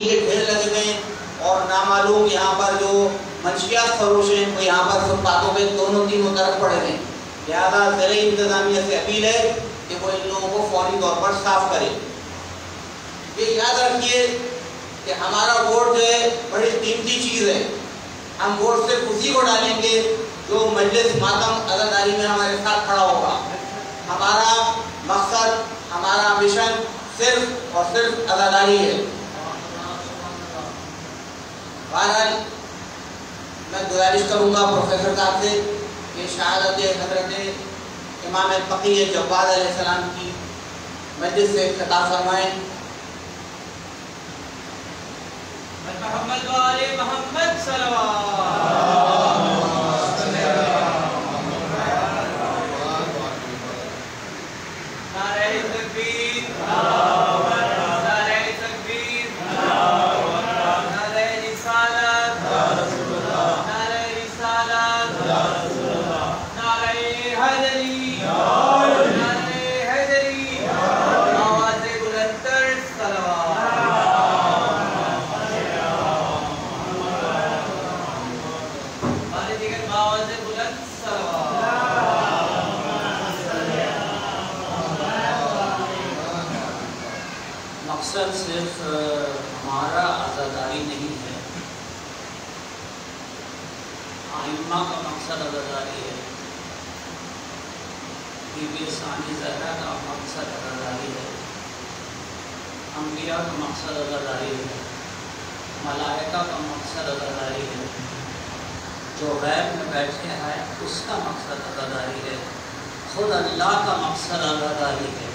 یہ ڈھیر لگے ہوئے ہیں اور نامعلوم یہاں پر جو منشیات فروش ہیں وہ یہاں پر فٹ پاتھوں پہ دونوں تینوں طرف پڑے ہیں. لہٰذا زرعی انتظامیہ سے اپیل ہے کہ وہ ان لوگوں کو فوری طور پر صاف کرے. یہ یاد رکھیے کہ ہمارا ووٹ جو ہے بڑی قیمتی چیز ہے. ہم ووٹ صرف اسی کو ڈالیں گے جو مجلس ماتم عزاداری میں ہمارے ساتھ کھڑا ہوگا. ہمارا مقصد، ہمارا مشن صرف اور صرف عزاداری ہے. بہرحال میں گزارش کروں گا پروفیسر صاحب سے کہ شہادت حضرت امام فقیہ جواد علیہ السلام کی مجلس سے خطاب فرمائیں. محمد و آل محمد صلوات. نعرہ تکبیر، نعرہ تکبیر، نعرہ رسالت، نعرہ رسالت، نعرہ حیدری، نعرہ حیدری، آواز بلند تر صلوات. مقصد صرف ہمارا عزاداری نہیں ہے، ائمہ کا مقصد عزاداری ہے، بی بی ثانی زہرا کا مقصد عزاداری ہے، انبیاء کا مقصد عزاداری ہے، ملائکہ کا مقصد عزاداری ہے، جو غیب میں بیٹھے ہیں اس کا مقصد عزاداری ہے، خود اللہ کا مقصد عزاداری ہے.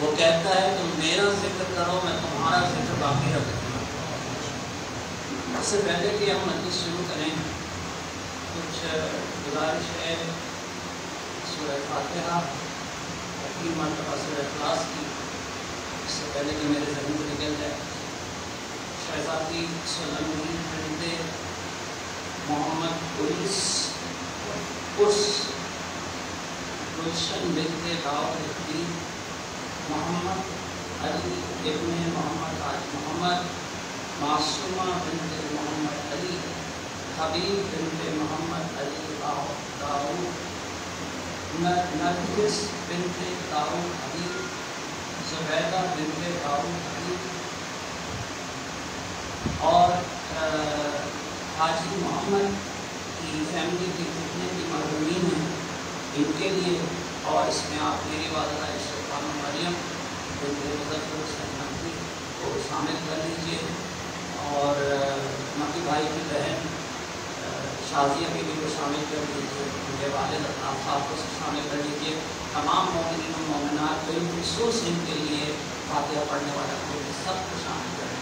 وہ کہتا ہے تم میرا ذکر کرو میں تمہارا ذکر باقی رکھوں گا. اس سے پہلے کہ ہم مجلس شروع کریں کچھ گزارش ہے. سورہ فاتحہ تین مرتبہ سورہ اخلاص کی، اس سے پہلے کہ میرے ذہن کو نکل جائے. شہزادی سلیمان بنت محمد گلشن بنت داؤد الدین محمد علی ابن محمد حاج محمد، معصومہ بنت محمد علی، حبیب بنت محمد علی داؤد، نرگس بنت داؤد حبیب، زبیدہ بنت داؤد حبیب اور حاجی محمد کی فیملی کے جتنے بھی مرحومین ہیں ان کے لیے، اور اس میں آپ میری والدہ خانم مریم بنت مظفر حسین نقوی کو شامل کر لیجیے، اور مکی بھائی کی بہن شازیہ کے بھی کو شامل کر لیجیے، ان کے والد اطراف صاحب کو شامل کر لیجیے. تمام مومنین و مومنات بالخصوص ان کے لیے فاتحہ پڑھنے والا کو سب کو شامل کر لیجیے.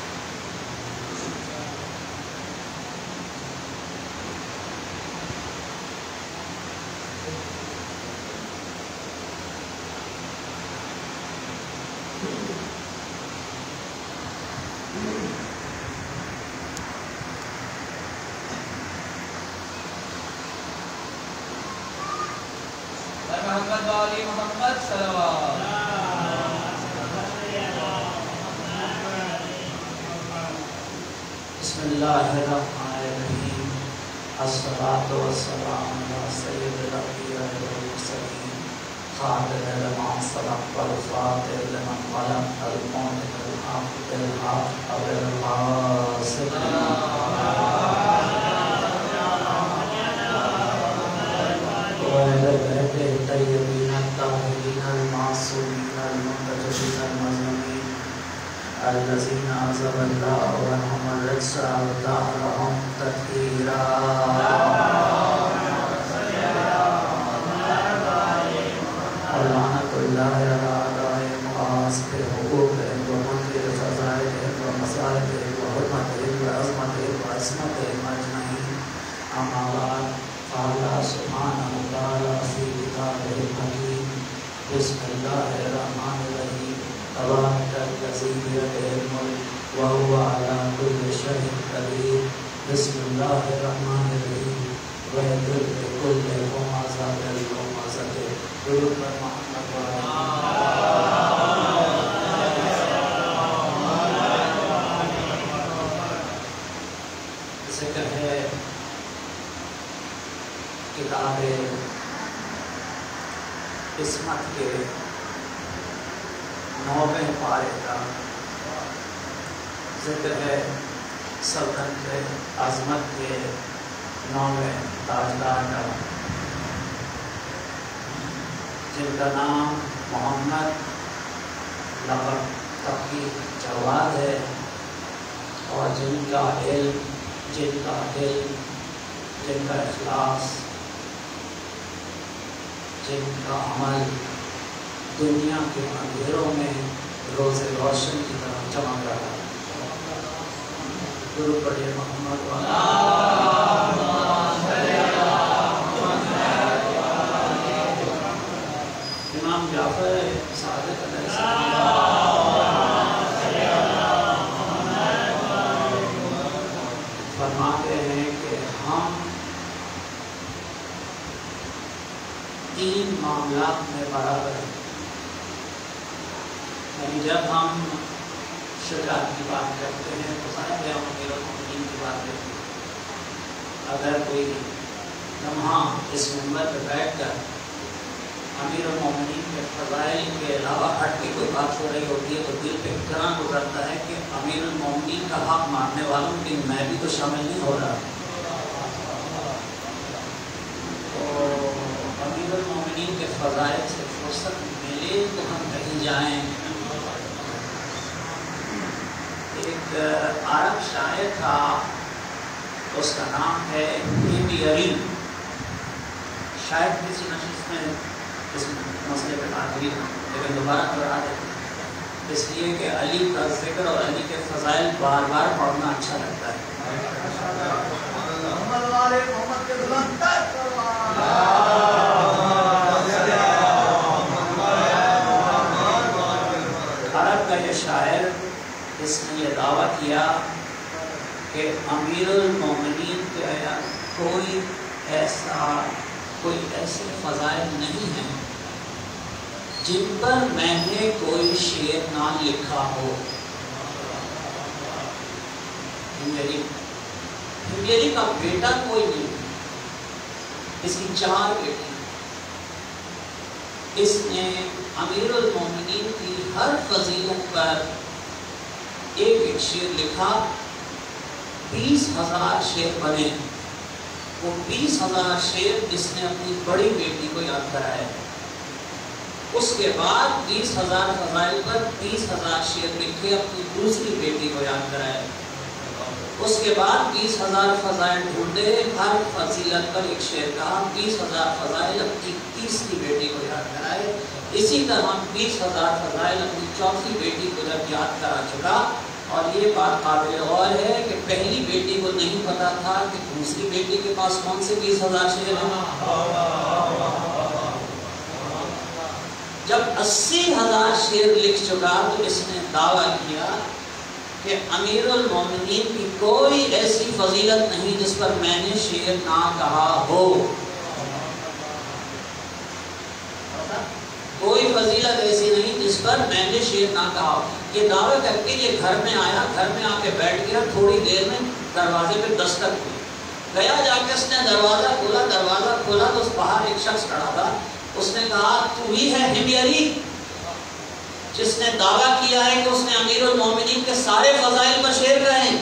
محمد و آل محمد صلوات. بسم اللہ الرحمن الرحیم. الصلاۃ والسلام علی سید الانبیاء والمرسلین خاتم لما سبق والفاتح لمن ولم المؤمن الحق بالحق بالحاصل الطيبين الطاهرين المعصومين المنتجبين المظلومين الذين عذب الله عنهم الرجس وطهرهم تطهيرا. ولعنة الله على أعدائهم وغاصب حقوقهم ومنكر فضائلهم ومصائبهم وحرمتهم وعظمتهم وعصمتهم أجمعين. أما بعد فالله سبحانه وتعالى في كتابه الحكيم بسم الله الرحمن الرحيم تبارك الذي بيده الملك وهو على كل شيء قدير. بسم الله الرحمن الرحيم ويدل لكل همزة بالهمزة قلوب محمد وعلى ذکر ہے کتاب قسمت کے 9ویں پارے کا، ذکر ہے سلطنت عظمت کے 9ویں تاجدار کا، جن کا نام محمد لقب تقی جواد ہے، اور جن کا علم، جن کا دل، جن کا اخلاص، جن کا عمل دنیا کے اندھیروں میں روز روشن کی طرح چمک رہا ہے۔ درود پڑھیے محمد امام جعفر صادق علیہ السلام فرماتے ہیں کہ ہم 3 معاملات میں برابر ہیں، یعنی جب ہم شجاعت کی بات کرتے ہیں تو ظاہر ہے ہم امیر المومنین کی بات کرتے ہیں۔ اگر کوئی لمحہ اس منبر پہ بیٹھ کر امیر المومنین کے فضائل کے علاوہ ہٹ کے کوئی بات ہو رہی ہوتی ہے تو دل پہ اتنا گزرتا ہے کہ امیر المومنین کا حق ماننے والوں کہ میں بھی تو شامل نہیں ہو رہا۔ تو امیر المومنین کے فضائل سے فرصت ملے تو ہم کہیں جائیں۔ ایک عرب شاعر تھا، اس کا نام ہے ہمبیری، شاید کسی نشست میں اس مسئلے پہ بات ہوئی، لیکن دوبارہ دہرا دیتے اس لیے کہ علی کا ذکر اور علی کے فضائل بار بار پڑھنا اچھا لگتا ہے۔ عرب کا یہ شاعر، اس نے یہ دعویٰ کیا کہ امیر المومنین کا کوئی ایسے فضائل نہیں ہیں جن پر میں نے کوئی شعر نہ لکھا ہو۔ ہمبیری کا بیٹا کوئی نہیں، اس کی 4 بیٹی۔ اس نے امیر المومنین کی ہر فضیلت پر ایک شعر لکھا، 20,000 شعر بنے۔ وہ 20,000 شعر جس نے اپنی بڑی بیٹی کو یاد کرائے۔ اس کے بعد 20,000 فضائل پر 20,000 شعر لکھے، اپنی دوسری بیٹی کو یاد کرائے۔ اس کے بعد 20,000 فضائل ڈھونڈے، ہر فضیلت پر ایک شعر کہا، 20,000 فضائل اپنی تیسری بیٹی کو یاد کرائے۔ اسی طرح 20,000 فضائل اپنی چوتھی بیٹی کو جب یاد کرا چکا، اور یہ بات قابل غور ہے کہ پہلی بیٹی کو نہیں پتا تھا کہ دوسری بیٹی کے پاس کون سے 20,000 شعر ہیں۔ جب 80,000 شعر لکھ چکا تو اس نے دعویٰ کیا کہ امیر المومنین کی کوئی ایسی فضیلت نہیں جس پر میں نے شعر نہ کہا ہو۔ کوئی فضیلت ایسی نہیں جس پر میں نے شعر نہ کہا ہو۔ یہ دعویٰ کر کے یہ گھر میں آیا، گھر میں آ کے بیٹھ گیا، تھوڑی دیر میں دروازے پہ دستک ہوئی، گیا جا کے اس نے دروازہ کھولا تو اس باہر ایک شخص کھڑا تھا۔ اس نے کہا تو ہی ہے ہمبیری جس نے دعویٰ کیا ہے کہ اس نے امیر المومنین کے سارے فضائل پر شعر کہے ہیں؟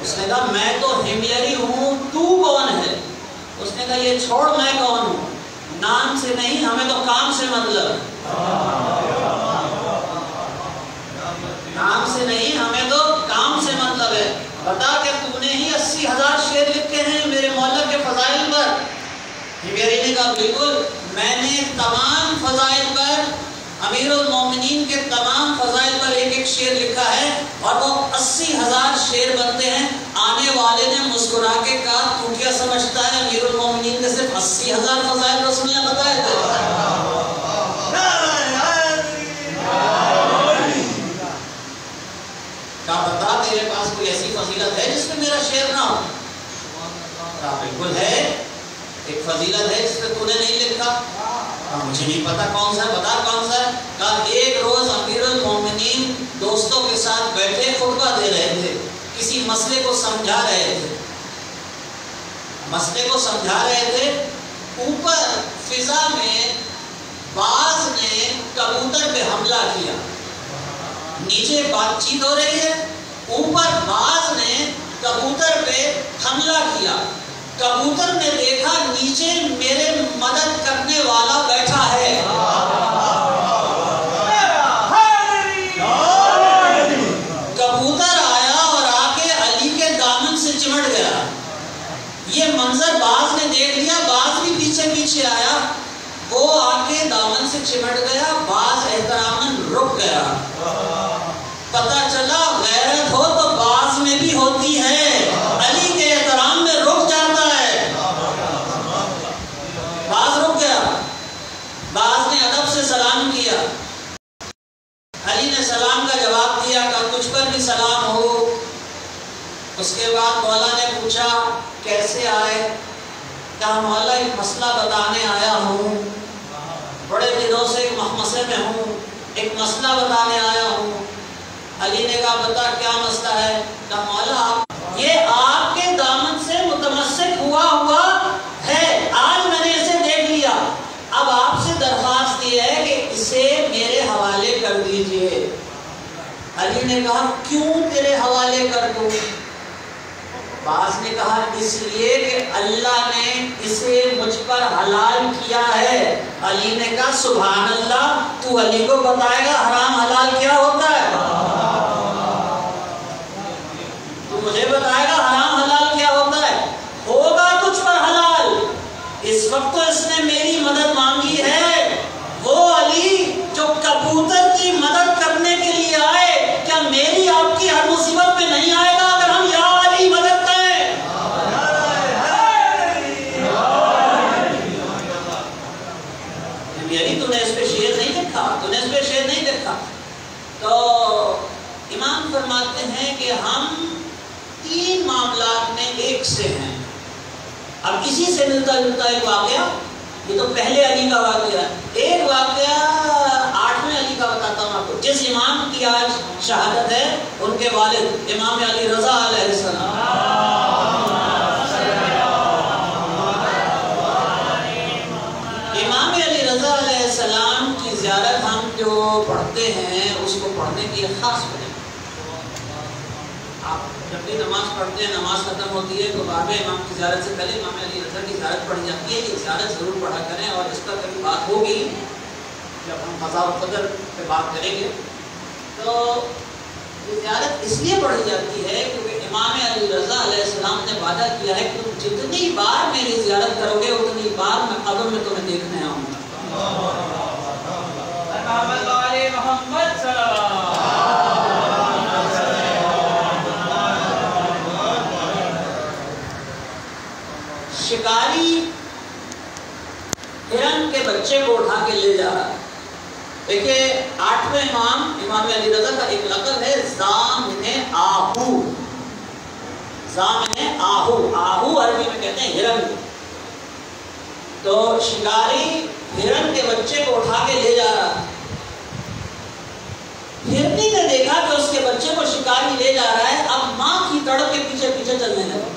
اس نے کہا میں تو ہمبیری ہوں، تو کون ہے؟ اس نے کہا یہ چھوڑ میں کون ہوں، نام سے نہیں ہمیں تو کام سے مطلب ہے، نام سے نہیں ہمیں تو کام سے مطلب ہے، بتا کہ تو نے ہی 80,000 شعر لکھے ہیں میرے مولا کے فضائل پر؟ ہمبیری نے کہا بالکل، میں نے تمام فضائل پر، امیر المومنین کے تمام فضائل پر ایک ایک شعر لکھا ہے، اور وہ 80,000 شعر بنتے ہیں۔ آنے والے نے مسکرا کے کہا تو کیا سمجھتا ہے امیر المومنین نے صرف 80,000 فضائل رسول نے بتائے تھے؟ کہا بتا تیرے پاس کوئی ایسی فضیلت ہے جس میں میرا شعر نہ ہو؟ کہا بالکل ہے، ایک فضیلت ہے جس پہ تو نے نہیں لکھا۔ مجھے نہیں پتا کون سا ہے، بتا کون سا ہے؟ کہا ایک روز امیر المومنین دوستوں کے ساتھ بیٹھے خطبہ دے رہے تھے، کسی مسئلے کو سمجھا رہے تھے، اوپر فضا میں باز نے کبوتر پہ حملہ کیا. نیچے بات چیت ہو رہی ہے، اوپر باز نے کبوتر پہ حملہ کیا. کبوتر نے دیکھا نیچے میرے مدد کرنے والا بیٹھا ہے. کبوتر آیا اور آ کے علی کے دامن سے چمٹ گیا. یہ منظر باز نے دیکھ لیا، باز بھی پیچھے پیچھے آیا، وہ آ کے دامن سے چمٹ گیا. باز احتراماً رک گیا. پتہ چلا غیرت ہو تو باز میں بھی ہوتی ہے، علی کے احترام میں رک جاتا ہے. باز رک گیا. باز نے ادب سے سلام کیا. علی نے سلام کا جواب دیا کہ تجھ پر بھی سلام ہو. اس کے بعد مولا نے پوچھا کیسے آئے؟ کہا مولا ایک مسئلہ بتانے آیا ہوں، بڑے دنوں سے ایک مخمصے میں ہوں، ایک مسئلہ بتانے آیا ہوں. علی نے کہا بتا کیا مسئلہ ہے؟ کہا مولا یہ آپ کے دامن سے متمسک ہوا ہے، آج میں نے اسے دیکھ لیا، اب آپ سے درخواست یہ ہے کہ اسے میرے حوالے کر دیجئے. علی نے کہا کیوں تیرے حوالے کر دوں؟ باز نے کہا اس لیے کہ اللہ نے اسے مجھ پر حلال کیا ہے. علی نے کہا سبحان اللہ، تو علی کو بتائے گا حرام حلال کیا ہوتا ہے؟ تو مجھے بتائے گا حرام حلال کیا ہوتا ہے؟ ہوگا تجھ پر حلال. اس وقت تو اس نے میری مدد مانگی ہے، وہ علی جو کبوتر کی مدد کرنے کے لیے آئے، کیا میری آپ کی ہر مصیبت میں نہیں آئے گا اگر ہم یا علی مدد کریں؟ تو نے اس پہ شعر نہیں دیکھا. تو امام فرماتے ہیں کہ ہم 3 معاملات میں ایک سے ہیں. اب اسی سے ملتا جلتا ایک واقعہ، یہ تو پہلے علی کا واقعہ ہے. ایک واقعہ 8ویں علی کا بتاتا ہوں آپ کو. جس امام کی آج شہادت ہے ان کے والد امام علی رضا علیہ السلام. امام علی رضا علیہ السلام کی زیارت ہم جو پڑھتے ہیں اس کو پڑھنے کی خاص وجہ. آپ جب بھی نماز پڑھتے ہیں، نماز ختم ہوتی ہے تو باب امام کی زیارت سے پہلے امام علی رضا کی زیارت پڑھی جاتی ہے. یہ زیارت ضرور پڑھا کریں، اور اس پر کبھی بات ہوگی جب ہم قضاء و قدر پہ بات کریں گے. تو یہ زیارت اس لیے پڑھی جاتی ہے کیونکہ امام علی رضا علیہ السلام نے وعدہ کیا ہے کہ تم جتنی بار میری زیارت کرو گے اتنی بار میں قبر میں تمہیں دیکھنے آؤں گا. محمد صلی اللہ علیہ وسلم. شکاری ہرن کے بچے کو اٹھا کے لے جا رہا ہے. دیکھیے 8ویں امام علی رضا کا ایک لقب ہے ضامن آہو. ضامن آہو، آہو عربی میں کہتے ہیں ہرن. تو شکاری ہرن کے بچے کو اٹھا کے لے جا رہا. ہرنی نے دیکھا کہ اس کے بچے کو شکاری لے جا رہا ہے. اب ماں کی تڑپ کے پیچھے پیچھے چلنے لگا،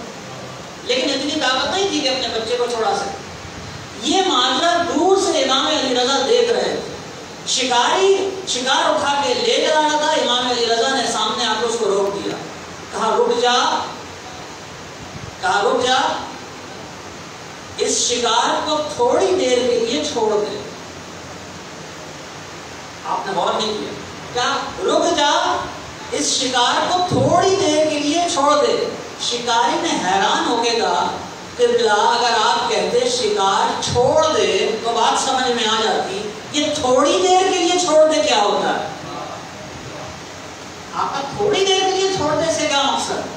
لیکن اتنی طاقت نہیں تھی کہ اپنے بچے کو چھوڑا سکے. یہ معاملہ دور سے امام علی رضا دیکھ رہے تھے. شکاری شکار اٹھا کے لے جا رہا تھا. امام علی رضا نے سامنے آ کے اس کو روک دیا. کہا رک جا، اس شکار کو تھوڑی دیر کے لیے چھوڑ دے. آپ نے غور نہیں کیا. کیا رک جا، اس شکار کو تھوڑی دیر کے لیے چھوڑ دے. شکاری نے حیران ہو کے کہا قبلہ اگر آپ کہتے شکار چھوڑ دے تو بات سمجھ میں آ جاتی، یہ تھوڑی دیر کے لیے چھوڑ دے کیا ہوتا ہے؟ آپ کا تھوڑی دیر کے لیے چھوڑ دے سے کیا مقصد؟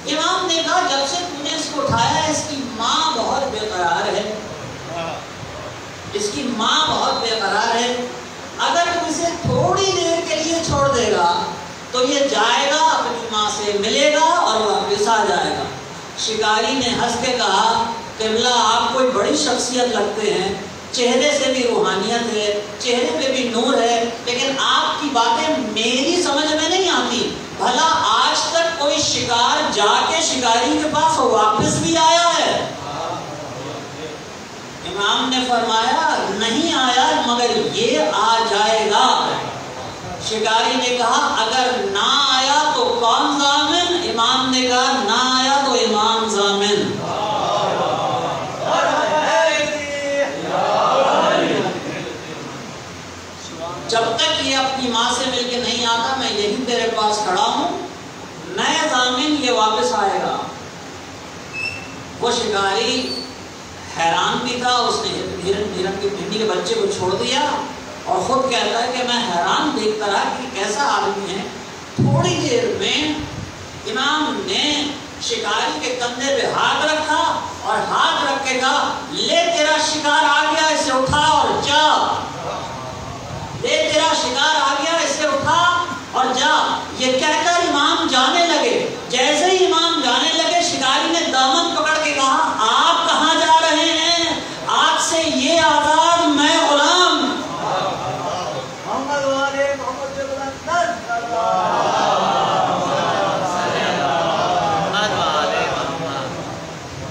امام نے کہا جب سے تم نے اس کو اٹھایا ہے اس کی ماں بہت بے قرار ہے، اس کی ماں بہت بے قرار ہے. اگر تم اسے تھوڑی دیر کے لیے چھوڑ دے گا تو یہ جائے گا اپنی ماں سے ملے گا اور واپس آ جائے گا. شکاری نے ہنس کے کہا قبلہ آپ کوئی بڑی شخصیت لگتے ہیں، چہرے سے بھی روحانیت ہے، چہرے پہ بھی نور ہے، لیکن آپ کی باتیں میری سمجھ میں نہیں آتی. بھلا آج تک کوئی شکار جا کے شکاری کے پاس واپس بھی آیا ہے؟ امام نے فرمایا نہیں آیا، مگر یہ آ جائے گا۔ شکاری نے کہا اگر نہ آیا تو کون ضامن؟ امام نے کہا نہ آیا تو امام ضامن۔ جب تک یہ اپنی ماں سے مل کے نہیں آتا میں یہیں تیرے پاس کھڑا ہوں، میں ضامن، یہ واپس آئے گا۔ وہ شکاری حیران بھی تھا، اس نے ہرن کی بھینڈی کے بچے کو چھوڑ دیا اور خود کہتا ہے کہ میں حیران دیکھتا رہا کہ کیسا آدمی ہے۔ تھوڑی دیر میں امام نے شکاری کے کندھے پہ ہاتھ رکھا اور ہاتھ رکھ کے کہا لے تیرا شکار آ گیا، اسے اٹھا اور جا۔ لے تیرا شکار آ گیا، اسے اٹھا اور جا۔ یہ کہہ کر امام جانے لگے۔ جیسے ہی امام جانے لگے شکاری نے دامن پکڑ کے کہا آپ کہاں جا رہے ہیں؟ آج سے یہ آزاد، میں غلام۔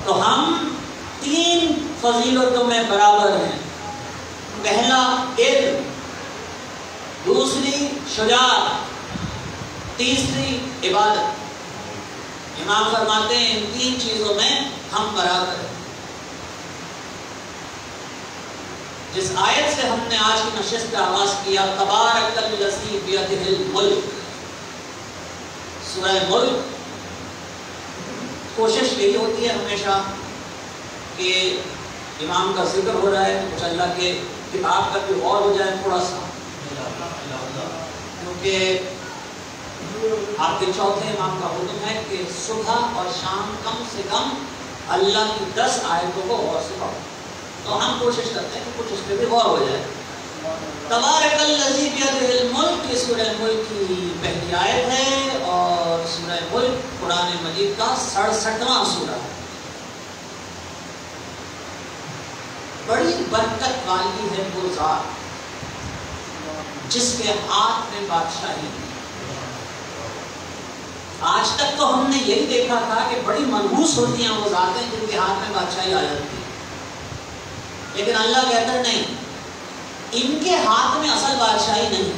تو ہم تین فضیلتوں میں برابر ہیں۔ پہلا علم، دوسری شجاعت، تیسری عبادت۔ امام فرماتے ہیں ان تین چیزوں میں ہم برابر ہیں۔ جس آیت سے ہم نے آج کی نشست کا آغاز کیا، تبارک الذی بیدہ الملک، سورہ ملک، کوشش یہی ہوتی ہے ہمیشہ کہ امام کا ذکر ہو رہا ہے، کچھ اللہ کے کتاب کا بھی غور ہو جائے تھوڑا سا، کیونکہ آپ کے چوتھے امام کا حکم ہے کہ صبح اور شام کم سے کم اللہ کی 10 آیتوں کو غور سے پڑھو۔ تو ہم کوشش کرتے ہیں کہ کچھ اس پہ بھی غور ہو جائے۔ تبارک الذی بیدہ الملک، یہ سورہ ملک کی پہلی آیت ہے اور سورہ ملک قرآن مجید کا 67واں سورہ ہے۔ بڑی برکت والی ہے وہ ذات جس کے ہاتھ میں بادشاہی ہے۔ آج تک تو ہم نے یہی دیکھا تھا کہ بڑی منحوس ہوتی ہیں وہ ذاتیں جن کے ہاتھ میں بادشاہی آ جاتی ہے، لیکن اللہ کہتا ہے نہیں، ان کے ہاتھ میں اصل بادشاہی نہیں،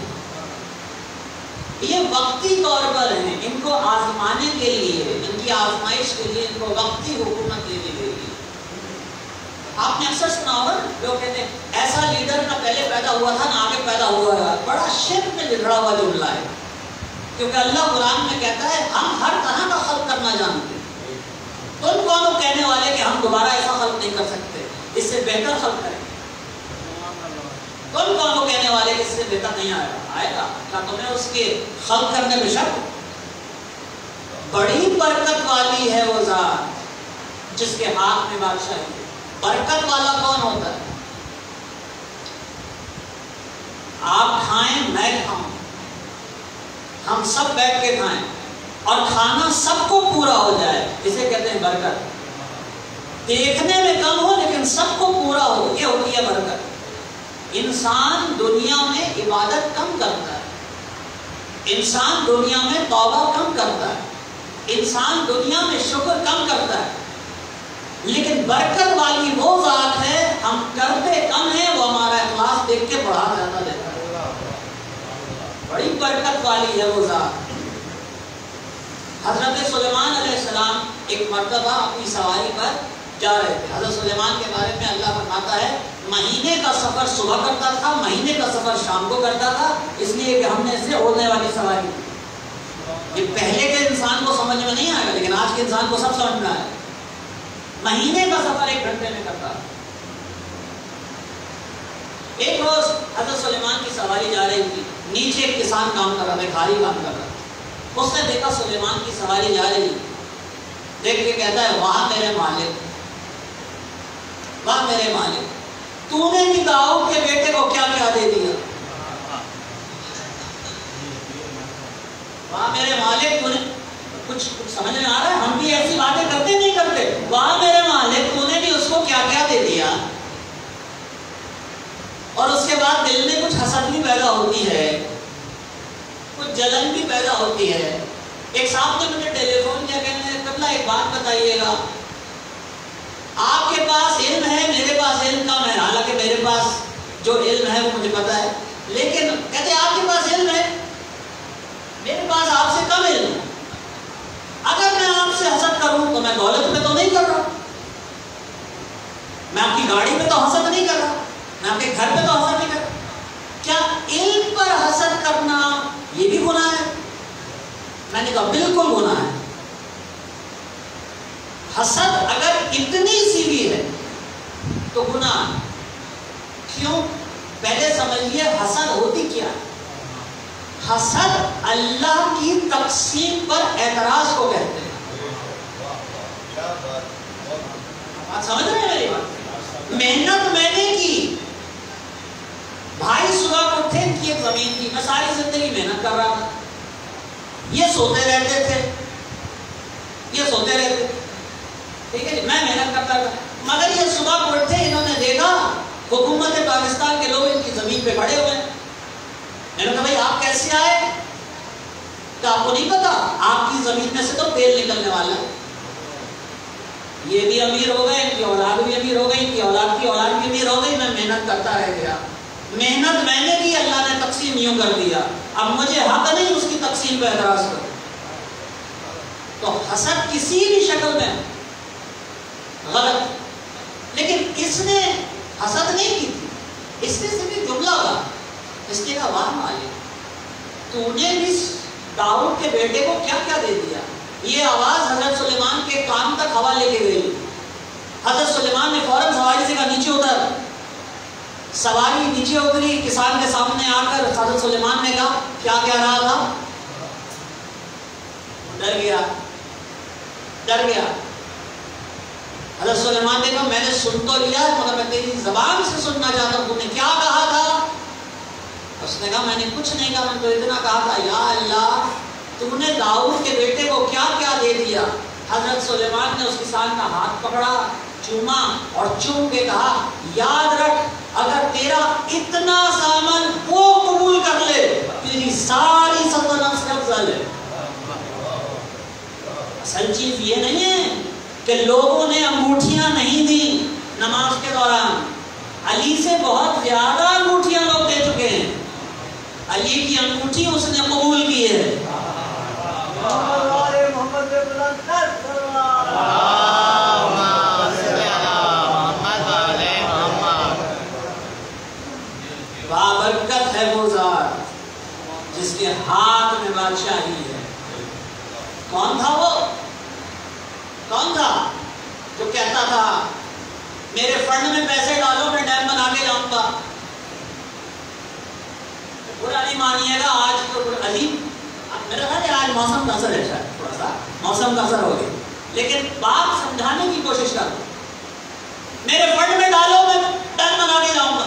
یہ وقتی طور پر ہیں، ان کو آزمانے کے لیے، ان کی آزمائش کے لیے ان کو وقتی حکومت دے دی گئی ہے۔ آپ نے اکثر سنا ہوگا لوگ کہتے ہیں ایسا لیڈر نہ پہلے پیدا ہوا تھا نہ آگے پیدا ہوا ہے، بڑا شرک میں لگڑا ہوا جملہ ہے، کیونکہ اللہ قرآن میں کہتا ہے ہم ہر طرح کا خلق کرنا جانتے ہیں۔ تم کون کہنے والے کہ ہم دوبارہ ایسا خلق نہیں کر سکتے، اس سے بہتر خلق کریں؟ تم کون کہنے والے کہ اس سے بہتر نہیں آئے گا؟ کیا تمہیں اس کے خلق کرنے میں شک؟ بڑی برکت والی ہے وہ ذات جس کے ہاتھ میں بادشاہی ہے۔ برکت والا کون ہوتا ہے؟ آپ کھائیں، میں کھاؤں، ہم سب بیٹھ کے کھائیں اور کھانا سب کو پورا ہو جائے، اسے کہتے ہیں برکت۔ دیکھنے میں کم ہو لیکن سب کو پورا ہو، یہ ہوتی ہے برکت۔ انسان دنیا میں عبادت کم کرتا ہے، انسان دنیا میں توبہ کم کرتا ہے، انسان دنیا میں شکر کم کرتا ہے، لیکن برکت والی وہ ذات ہے ہم کرتے کم ہیں، وہ ہمارا اخلاص دیکھ کے بڑھا زیادہ دیتا ہے۔ بڑی برکت والی ہے وہ ذات۔ حضرت سلیمان علیہ السلام ایک مرتبہ اپنی سواری پر جا رہے تھے۔ حضرت سلیمان کے بارے میں اللہ فرماتا ہے مہینے کا سفر صبح کرتا تھا، مہینے کا سفر شام کو کرتا تھا، اس لیے کہ ہم نے اسے اڑنے والی سواری کی۔ یہ پہلے کے انسان کو سمجھ میں نہیں آئے گا لیکن آج کے انسان کو سب سمجھ میں آئے۔ مہینے کا سفر 1 گھنٹے میں کرتا۔ ایک روز حضرت سلیمان کی سواری جا رہی تھی، نیچے ایک کسان کام کر رہا تھا، کھاری کام کر رہا تھا۔ اس نے دیکھا سلیمان کی سواری جا رہی، دیکھ کے کہتا ہے واہ میرے مالک، واہ میرے مالک، تو نے بھی داؤد کے بیٹے کو کیا کیا دے دیا، واہ میرے مالک، تو نے کچھ سمجھ میں آ رہا ہے؟ ہم بھی ایسی باتیں کرتے نہیں کرتے، واہ میرے مالک تو نے بھی اس کو کیا کیا دے دیا۔ اور اس کے بعد دل میں کچھ حسد بھی پیدا ہوتی ہے، کچھ جلن بھی پیدا ہوتی ہے۔ ایک صاحب نے مجھے ایک بات بتائیے گا، آپ کے پاس علم ہے، میرے پاس علم کم ہے، حالانکہ میرے پاس جو علم ہے وہ مجھے پتا ہے، لیکن کہتے ہیں آپ کے پاس علم ہے، میرے پاس آپ سے کم علم ہے۔ اگر میں آپ سے حسد کروں تو میں دولت پہ تو نہیں کر رہا، میں آپ کی گاڑی پہ تو حسد نہیں کر رہا، میں آپ کے گھر پہ تو حسد نہیں کر رہا۔ کیا علم پر حسد کرنا یہ بھی گناہ ہے؟ میں نے کہا بالکل گناہ ہے۔ حسد اگر اتنی سی بھی ہے تو گناہ ہے۔ کیوں؟ پہلے سمجھیے حسد ہوتی کیا ہے۔ حسد اللہ کی تقسیم پر اعتراض کو کہتے ہیں۔ بات سمجھ رہے ہیں میری بات؟ محنت میں نے کی، بھائی صبح کو اٹھے، ان کی ایک زمین تھی، میں ساری زندگی محنت کر رہا تھا، یہ سوتے رہتے تھے، یہ سوتے رہتے تھے، ٹھیک ہے جی، میں محنت کرتا تھا، مگر یہ صبح کو اٹھے، انہوں نے دیکھا حکومت پاکستان کے لوگ ان کی زمین پہ کھڑے ہوئے ہیں۔ میں نے کہا بھائی آپ کیسے آئے؟ کہ آپ کو نہیں پتا آپ کی زمین میں سے تو تیل نکلنے والا ہے، یہ بھی امیر ہو گئے، ان کی اولاد بھی امیر ہو گئی، ان کی اولاد بھی امیر ہو گئی، میں محنت کرتا رہ گیا، محنت میں نے کی، اللہ نے تقسیم یوں کر دیا، اب مجھے حق نہیں اس کی تقسیم پہ اعتراض کرو۔ تو حسد کسی بھی شکل میں غلط، لیکن اس نے حسد نہیں کی تھی، اس نے صرف ایک جملہ کہا، اس نے کہا واہ مالک، تو نے بھی داؤد کے بیٹے کو کیا کیا دے دیا۔ یہ آواز حضرت سلیمان کے کان تک ہوا لے کے گئی، حضرت سلیمان نے فوراً سواری سے کہا نیچے اتر، سواری نیچے اتری، کسان کے سامنے آ کر حضرت سلیمان نے کہا کیا کہہ رہا تھا؟ ڈر گیا، ڈر گیا۔ حضرت سلیمان نے کہا میں نے سن تو لیا ہے مگر میں تیری زبان سے سننا چاہتا ہوں، تو نے کیا کہا تھا؟ اس نے کہا میں نے کچھ نہیں کہا، میں تو اتنا کہا تھا یا اللہ تو نے داؤد کے بیٹے کو کیا کیا دے دیا۔ حضرت سلیمان نے اس کسان کا ہاتھ پکڑا، چوما اور چوم کے کہا یاد رکھ اگر تیرا اتنا سا عمل وہ قبول کر لے تیری ساری سلطنت سے افضل ہے۔ اصل چیز یہ نہیں ہے کہ لوگوں نے انگوٹھیاں نہیں دی نماز کے دوران، علی سے بہت زیادہ انگوٹھیاں لوگ دے چکے ہیں، علی کی انگوٹھی اس نے قبول کی ہے۔ بابرکت ہے وہ ذات جس کے ہاتھ میں بادشاہی ہے۔ کون تھا وہ؟ کون تھا جو کہتا تھا میرے فنڈ میں پیسے ڈالو میں ڈیم بنا کے جاؤں گا؟ برا نہیں مانیے گا، آج تو عجیب میرا تھا کہ آج موسم کا اثر ہے، شاید تھوڑا سا موسم کا اثر ہو گیا، لیکن بات سمجھانے کی کوشش کرو۔ میرے فنڈ میں ڈالو میں ڈیم بنا کے جاؤں گا،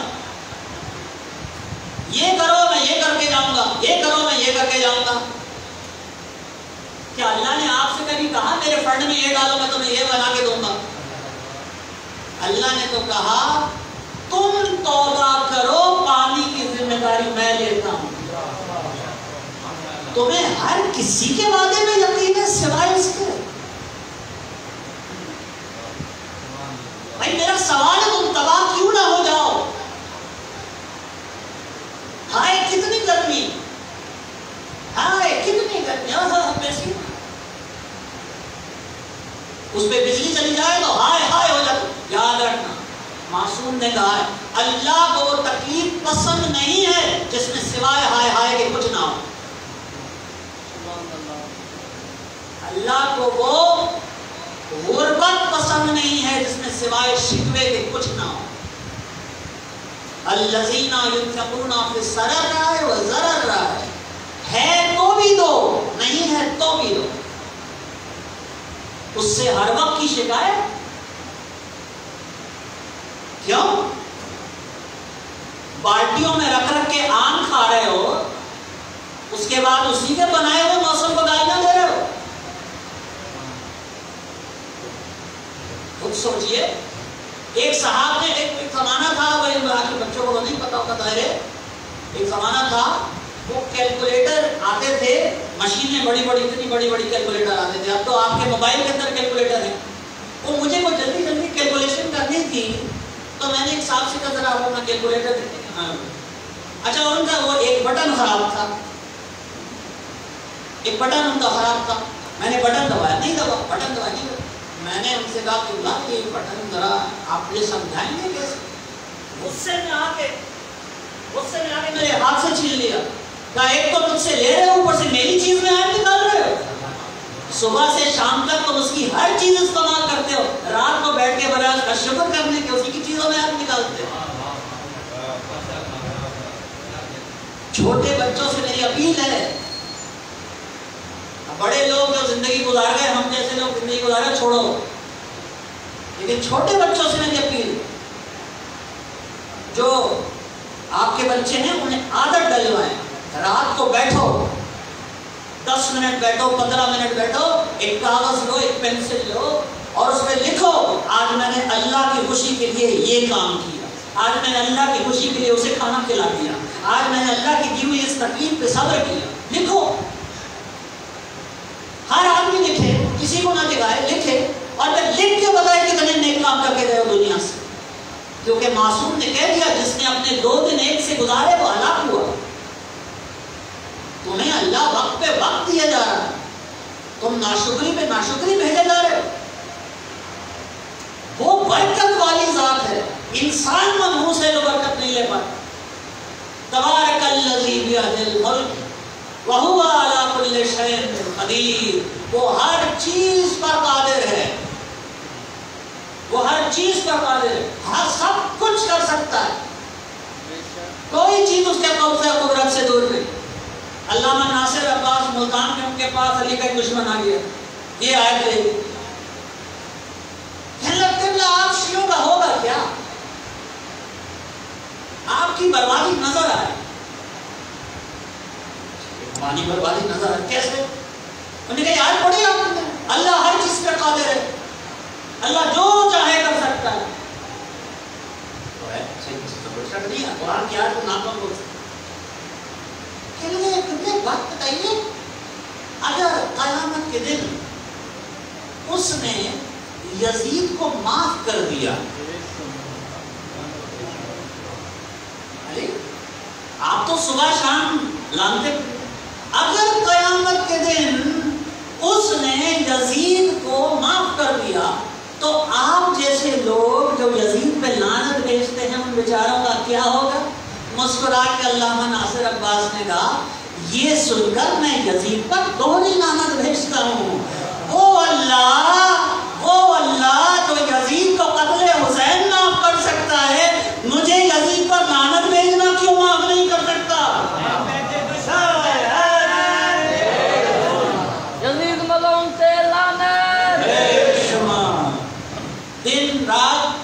یہ کرو میں یہ کر کے جاؤں گا، یہ کرو میں یہ کر کے جاؤں گا۔ کیا اللہ نے آپ سے کبھی کہا میرے فنڈ میں یہ ڈالو میں تمہیں یہ بنا کے دوں گا؟ اللہ نے تو کہا تم توبہ کرو، پانی کی ذمہ داری میں لیتا ہوں۔ تمہیں ہر کسی کے وعدے میں یقین ہے سوائے اس کے؟ بھائی میرا سوال ہے تم تباہ کیوں نہ ہو جاؤ؟ ہائے کتنی گرمی، ہائے کتنی گرمی، اس پہ بجلی چلی جائے تو ہائے ہائے ہو جاتا۔ یاد رکھنا معصوم نے کہا ہے اللہ کو وہ تکلیف پسند نہیں ہے جس میں سوائے ہائے ہائے کے کچھ نہ ہو۔ اللہ کو وہ غربت پسند نہیں ہے جس میں سوائے شکوے کے کچھ نہ ہو۔ الذین ينفقون فی السراء والضراء، ہے تو بھی دو، نہیں ہے تو بھی دو۔ اس سے ہر وقت کی شکایت کیوں؟ بالٹیوں میں رکھ رکھ کے آم کھا رہے ہو، اس کے بعد اسی کے بنائے ہوئے موسم کو گالیاں دے رہے ہو۔ خود سوچئے، ایک صحاب نے ایک زمانہ تھا، وہ ان باقی بچوں کو نہیں پتا ہوتا ہے، ایک زمانہ تھا وہ کیلکولیٹر آتے تھے، مشینیں بڑی بڑی اتنی بڑی بڑی کیلکولیٹر آتے تھے، اب تو آپ کے موبائل کے اندر کیلکولیٹر ہے. وہ مجھے کو جلدی جلدی کیلکولیشن کرنی تھی تو میں نے ایک صاحب سے کہا ذرا آپ اپنا کیلکولیٹر دیکھیں. اچھا ان کا وہ ایک بٹن خراب تھا، ایک بٹن ان کا خراب تھا. میں نے بٹن دبایا، نہیں دبا، بٹن دبایا نہیں. میں نے ان سے کہا کہ اللہ یہ بٹن ذرا آپ یہ سمجھائیں گے کیسے؟ غصے میں آ کے میرے ہاتھ سے چھین لیا. کہا ایک تو تجھ سے لے رہے ہو، اوپر سے میری چیز میں آپ نکال رہے ہو. صبح سے شام تک تم اس کی ہر چیز استعمال کرتے ہو، رات کو بیٹھ کے بجائے اس کا شکر کرنے کے اسی کی چیزوں میں آپ نکالتے ہو. چھوٹے بچوں سے میری اپیل ہے، بڑے لوگ جو زندگی گزار گئے، ہم جیسے لوگ زندگی گزارے چھوڑو، لیکن چھوٹے بچوں سے میری اپیل، جو آپ کے بچے ہیں انہیں عادت ڈلوائیں. رات کو بیٹھو، 10 منٹ بیٹھو، 15 منٹ بیٹھو، ایک کاغذ لو، ایک پینسل لو اور اس میں لکھو آج میں نے اللہ کی خوشی کے لیے یہ کام کیا، آج میں نے اللہ کی خوشی کے لیے اسے کھانا کھلا دیا، آج میں نے اللہ کی دی ہوئی اس تکلیف پہ صبر کیا. لکھو، ہر آدمی لکھے، کسی کو نہ دکھائے، لکھے اور پھر لکھ کے بتائے کتنے نیک کام کر کے گئے ہو دنیا سے. کیونکہ معصوم نے کہہ دیا جس نے اپنے 2 دن ایک سے گزارے وہ ہلاک ہوا. تمہیں اللہ وقت پہ وقت دیا جا رہا ہے، تم ناشکری پہ ناشکری بھیجے جا رہے ہو. وہ برکت والی ذات ہے، انسان منہ سے جو برکت نہیں لے پاتا. تبارک الذی بیدہ الملک وہو علی کل شیء قدیر. وہ ہر چیز پر قادر ہے، وہ ہر چیز پر قادر ہے، ہر سب کچھ کر سکتا ہے، کوئی چیز اس کے قبضے قدرت سے دور نہیں. علامہ ناصر عباس ملتان میں ان کے پاس علی کا دشمن آ گیا، یہ آیت لے کہنے لگتے ہیں آپ شیعوں کا ہوگا کیا، آپ کی بربادی نظر آئے. ہماری بربادی نظر آئے کیسے؟ انہوں نے کہا یاد پڑھی آپ نے اللہ ہر چیز پہ قادر ہے، اللہ جو چاہے کر سکتا ہے. نہیں ہے قرآن کی آیت کو ناکام بول سکتا. تمہیں بات بتائیے، اگر قیامت کے دن اس نے یزید کو معاف کر دیا، آپ تو صبح شام لانتے، اگر قیامت کے دن اس نے یزید کو معاف کر دیا تو آپ جیسے لوگ جو یزید پہ لعنت بھیجتے ہیں ان بیچاروں کا کیا ہوگا؟ مسکرا کے علامہ ناصر عباس نے کہا یہ سن کر میں یزید پر دوہری لعنت بھیجتا ہوں. وہ اللہ جو یزید کو قتل حسین معاف کر سکتا ہے، مجھے یزید پر لعنت بھیجنا کیوں معاف نہیں کر سکتا؟ یزید ملعون سے لعنت. دن رات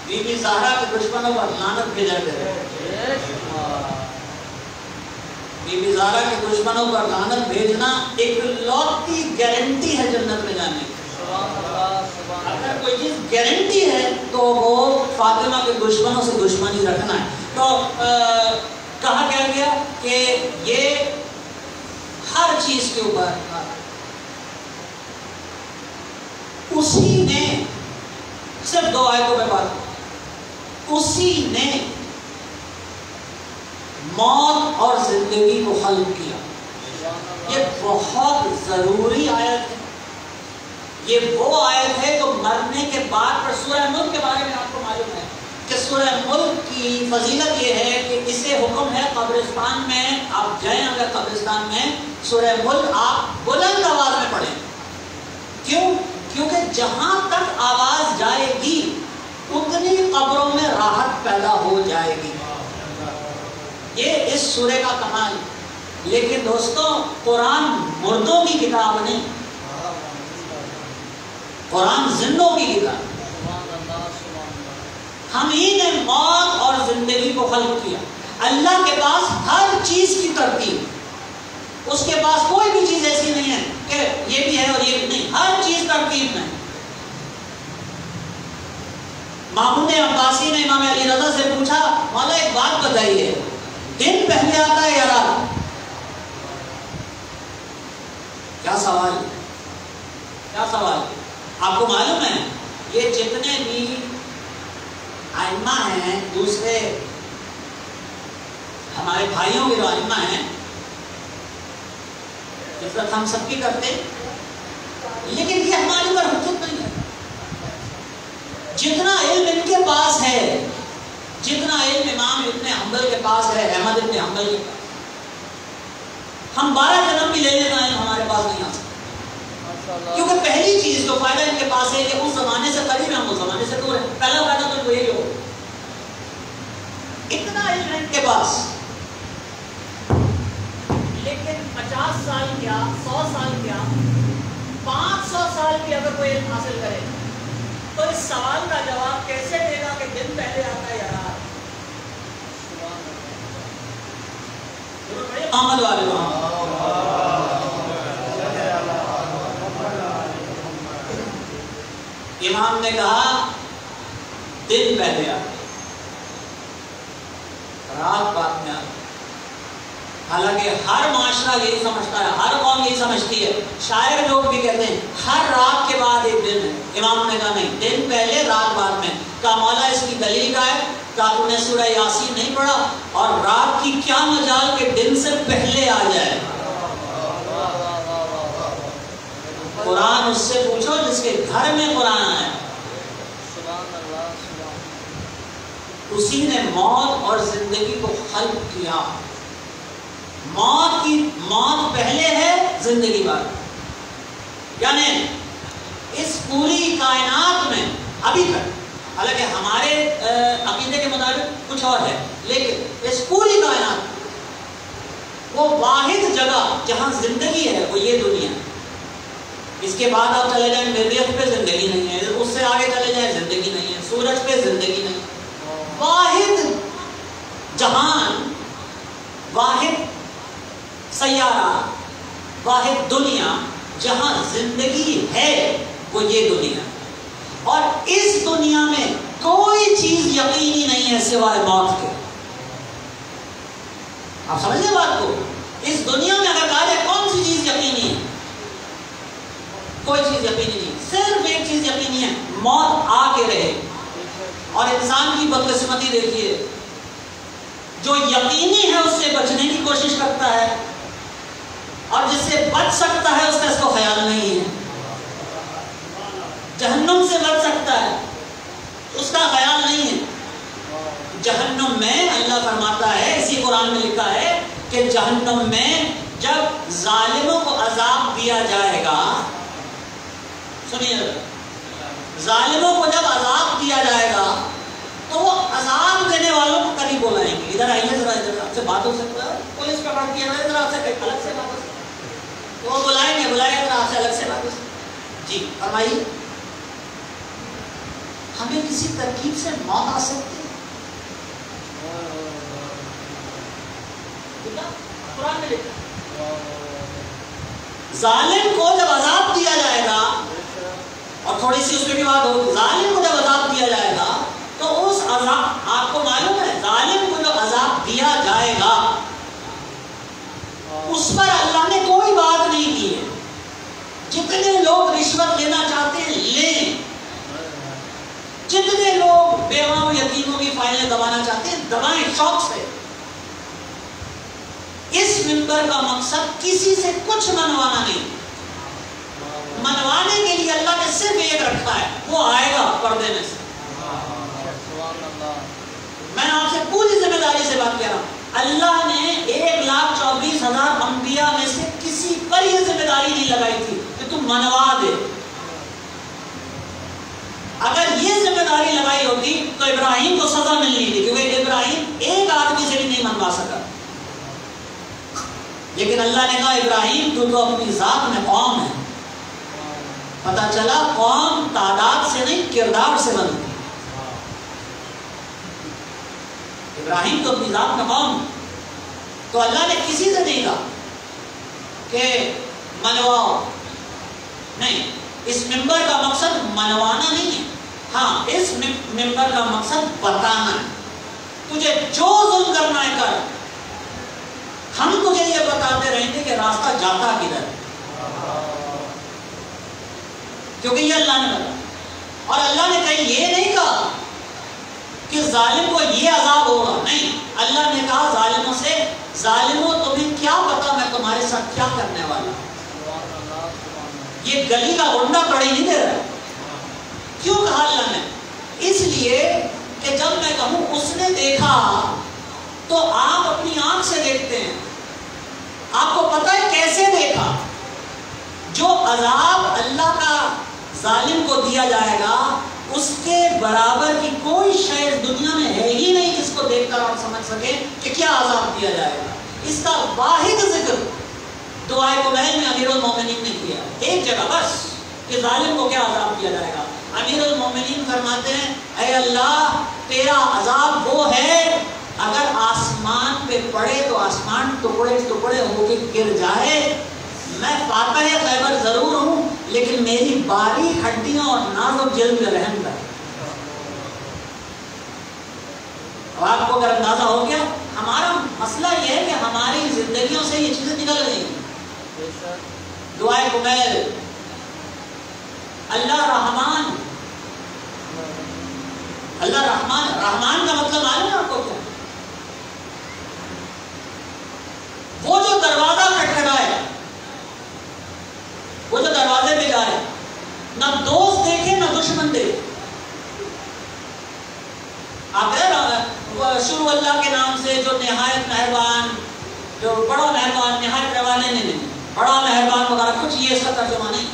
بی بی زہرا کے دشمنوں پر لعنت بھیجا کرے. بی بی زہرا کے دشمنوں پر لعنت بھیجنا ایک لوٹی گارنٹی ہے جنت میں جانے کی. اگر کوئی چیز گارنٹی ہے تو وہ فاطمہ کے دشمنوں سے دشمنی رکھنا ہے. تو کہا کیا گیا کہ یہ ہر چیز کے اوپر اسی نے، صرف 2 آیتوں میں بات، اسی نے موت اور زندگی کو خلق کیا. یہ بہت ضروری آیت ہے. یہ وہ آیت ہے جو مرنے کے بعد پر سورہ ملک کے بارے میں آپ کو معلوم ہے کہ سورہ ملک کی فضیلت یہ ہے کہ اسے حکم ہے قبرستان میں آپ جائیں، اگر قبرستان میں سورہ ملک آپ بلند آواز میں پڑھیں. کیوں؟ کیونکہ جہاں تک آواز جائے گی اتنی قبروں میں راحت پیدا ہو جائے گی. یہ اس سورے کا کمال. لیکن دوستوں قرآن مردوں کی کتاب نہیں، قرآن زندوں کی کتاب. ہم ہی نے موت اور زندگی کو خلق کیا. اللہ کے پاس ہر چیز کی ترتیب، اس کے پاس کوئی بھی چیز ایسی نہیں ہے کہ یہ بھی ہے اور یہ بھی نہیں، ہر چیز ترتیب میں. مامون عباسی نے امام علی رضا سے پوچھا مولا ایک بات بتائیے دن پہلے آتا ہے یا رات؟ کیا سوال ہے؟ کیا سوال ہے؟ آپ کو معلوم ہے یہ جتنے بھی ائمہ ہیں دوسرے ہمارے بھائیوں کے جو ائمہ ہیں عزت ہم سب کی کرتے ہیں، لیکن یہ ہمارے پر حجت نہیں ہے۔ جتنا علم ان کے پاس ہے، جتنا علم امام ابن حنبل کے پاس ہے، احمد ابن حنبل کے پاس، ہم 12 جنم بھی لے لینا ہے ہمارے پاس نہیں آ سکتے۔ کیونکہ پہلی چیز جو فائدہ ان کے پاس ہے کہ اس زمانے سے قریب ہے، ہم اس زمانے سے دور ہے۔ پہلا فائدہ تو یہی ہو، اتنا علم ان کے پاس، لیکن 50 سال کیا 100 سال کیا 500 سال بھی اگر کوئی علم حاصل کرے تو اس سوال کا جواب کیسے دے گا کہ دن پہلے آتا ہے یا رات؟ محمد والے امام نے کہا دن پہلے آتا ہے، رات بعد میں آتا ہے۔ حالانکہ ہر معاشرہ یہی سمجھتا ہے، ہر قوم یہی سمجھتی ہے، شاعر لوگ بھی کہتے ہیں ہر رات کے بعد ایک دن ہے۔ امام نے کہا نہیں، دن پہلے رات بعد میں۔ کہا مولا اس کی دلیل کیا ہے؟ کہا تم نے سورہ یاسین نہیں پڑھا؟ اور رات کی کیا مجال کہ دن سے پہلے آ جائے؟ قرآن اس سے پوچھو جس کے گھر میں قرآن آیا، اسی نے موت اور زندگی کو خلق کیا۔ موت پہلے ہے، زندگی بعد۔ یعنی اس پوری کائنات میں ابھی تک، حالانکہ ہمارے عقیدے کے مطابق کچھ اور ہے، لیکن اس پوری کائنات وہ واحد جگہ جہاں زندگی ہے وہ یہ دنیا ہے۔ اس کے بعد آپ چلے جائیں مریخ پہ زندگی نہیں ہے، اس سے آگے چلے جائیں زندگی نہیں ہے، سورج پہ زندگی نہیں ہے۔ واحد جہان، واحد سیارہ، واحد دنیا جہاں زندگی ہے وہ یہ دنیا ہے۔ اور اس دنیا میں کوئی چیز یقینی نہیں ہے سوائے موت کے۔ آپ سمجھیں بات کو؟ اس دنیا میں اگر کہا جائے کون سی چیز یقینی ہے، کوئی چیز یقینی نہیں، صرف ایک چیز یقینی ہے، موت آ کے رہے۔ اور انسان کی بدقسمتی دیکھیے، جو یقینی ہے اس سے بچنے کی کوشش کرتا ہے، اور جس سے بچ سکتا ہے اس کا اس کو خیال نہیں ہے۔ جہنم سے بچ سکتا ہے، اس کا خیال نہیں ہے۔ جہنم میں اللہ فرماتا ہے، اسی قرآن میں لکھا ہے کہ جہنم میں جب ظالموں کو عذاب دیا جائے گا، سنیے، ظالموں کو جب عذاب دیا جائے گا تو وہ عذاب دینے والوں کو قریب بلائیں گے، ادھر آئیے ذرا، ادھر آپ سے بات ہو سکتا ہے، پولیس پکڑتی ہے نا، ادھر آپ سے الگ سے بات ہو سکتا ہے، وہ بلائیں گے ادھر آپ سے الگ سے بات ہو سکتا ہے۔ جی فرمائیے، ہمیں کسی ترکیب سے موت آ سکتی ہے؟ قرآن میں لکھا ظالم کو جب عذاب دیا جائے گا، اور تھوڑی سی اس پہ بھی بات ہوگی، ظالم کو جب عذاب دیا جائے گا تو اس عذاب، آپ کو معلوم ہے ظالم کو جو عذاب دیا جائے گا اس پر اللہ نے کوئی بات نہیں کی ہے۔ جتنے لوگ رشوت لینا چاہتے ہیں لیں، جتنے لوگ بیواؤں و یتیموں کی فائلیں دبانا چاہتے ہیں دبائیں شوق سے۔ اس منبر کا مقصد کسی سے کچھ منوانا نہیں، منوانے کے لیے اللہ نے صرف ایک رکھا ہے، وہ آئے گا پردے میں سے۔ میں آپ سے پوری ذمہ داری سے بات کر رہا ہوں، اللہ نے 1,24,000 انبیاء میں سے کسی پر یہ ذمہ داری نہیں لگائی تھی کہ تم منوا دے۔ اگر یہ ذمہ داری لگائی ہوتی تو ابراہیم کو سزا ملنی تھی، کیونکہ ابراہیم ایک آدمی سے بھی نہیں منوا سکا، لیکن اللہ نے کہا ابراہیم تو اپنی ذات میں قوم ہے۔ پتہ چلا قوم تعداد سے نہیں کردار سے بنتی۔ ابراہیم تو اپنی ذات میں قوم، تو اللہ نے کسی سے نہیں کہا کہ منواؤ، نہیں، اس ممبر کا مقصد منوانا نہیں ہے، ہاں اس ممبر کا مقصد بتانا ہے، تجھے جو ظلم کرنا ہے کر، ہم تجھے یہ بتاتے رہیں گے کہ راستہ جاتا کدھر، کیونکہ یہ اللہ نے بتایا. اور اللہ نے کہیں یہ نہیں کہا کہ ظالم کو یہ عذاب ہوگا، نہیں، اللہ نے کہا ظالموں سے، ظالموں تمہیں کیا پتا میں تمہارے ساتھ کیا کرنے والا ہوں. یہ گلی کا گنڈا کڑی نہیں دے رہا. کیوں کہا اللہ نے؟ اس لیے کہ جب میں کہوں اس نے دیکھا تو آپ اپنی آنکھ سے دیکھتے ہیں، آپ کو پتا ہے کیسے دیکھا. جو عذاب اللہ کا ظالم کو دیا جائے گا اس کے برابر کی کوئی شے دنیا میں ہے ہی نہیں جس کو دیکھ کر آپ سمجھ سکیں کہ کیا عذاب دیا جائے گا. اس کا واحد ذکر دعائے قبیل میں امیر المومنین نے کیا، ایک جگہ بس، کہ ظالم کو کیا عذاب دیا جائے گا. امیر المومنین فرماتے ہیں اے اللہ تیرا عذاب وہ ہے اگر آسمان پہ پڑے تو آسمان ٹکڑے ٹکڑے ہو کے گر جائے. میں فاتح خیبر ضرور ہوں لیکن میری باریک ہڈیاں اور نازک جلد میں رحم کر. اب آپ کو اگر اندازہ ہو گیا ہمارا مسئلہ یہ ہے کہ ہماری زندگیوں سے یہ چیزیں نکل رہی ہیں. دعائے قبیل، اللہ رحمان، اللہ رحمان، رحمان کا مطلب معلوم ہے آپ کو کیا؟ وہ جو دروازہ کھٹکھٹائے، وہ جو دروازے پہ جائے، نہ دوست دیکھے نہ دشمن دیکھے. آپ شروع اللہ کے نام سے جو نہایت مہربان، جو بڑا مہربان، نہایت رحمان، نہیں بڑا مہربان وغیرہ کچھ یہ اس کا ترجمہ نہیں.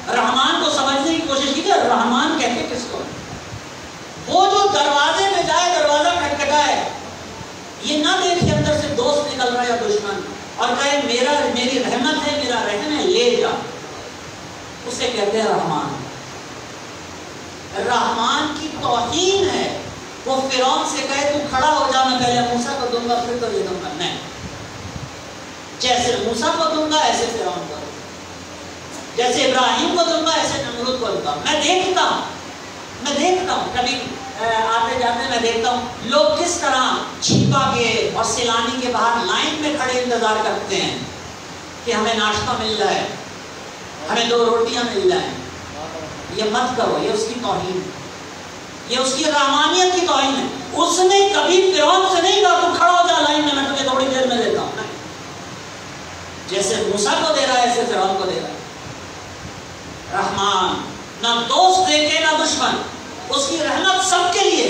رحمان کو سمجھنے کی کوشش کیجیے، رحمان کہتے کس کو؟ وہ جو دروازے پہ جائے، دروازہ کھٹکھٹائے، یہ نہ دیکھے اندر سے دوست نکل رہا ہے یا دشمن، اور کہے میری رحمت ہے، میرا رحم ہے، لے جا. اسے کہتے ہیں رحمان. رحمان کی توہین ہے. وہ فرعون سے کہے تو کھڑا ہو جا، میں پہلے موسیٰ کو دوں گا پھر تو یہ دوں گا. نہیں، جیسے موسیٰ کو دوں گا ایسے فرعون کو دوں گا، جیسے ابراہیم کو دوں گا ایسے نمرود کو دوں گا. میں دیکھتا ہوں کبھی آتے جاتے میں دیکھتا ہوں لوگ کس طرح چھپا کے اور سیلانی کے باہر لائن میں کھڑے انتظار کرتے ہیں کہ ہمیں ناشتہ مل جائے، ہمیں 2 روٹیاں مل جائیں. یہ مت کرو، یہ اس کی توہین ہے، یہ اس کی رحمانیت کی توہین ہے. اس نے کبھی فرعون سے نہیں کہا تو کھڑا ہو جا لائن میں تجھے تھوڑی دیر میں دیتا ہوں. جیسے موسیٰ کو دے رہا ہے ایسے فرعون کو دے رہا ہے. رحمان، نہ دوست دیکھے نہ دشمن، اس کی رحمت سب کے لیے.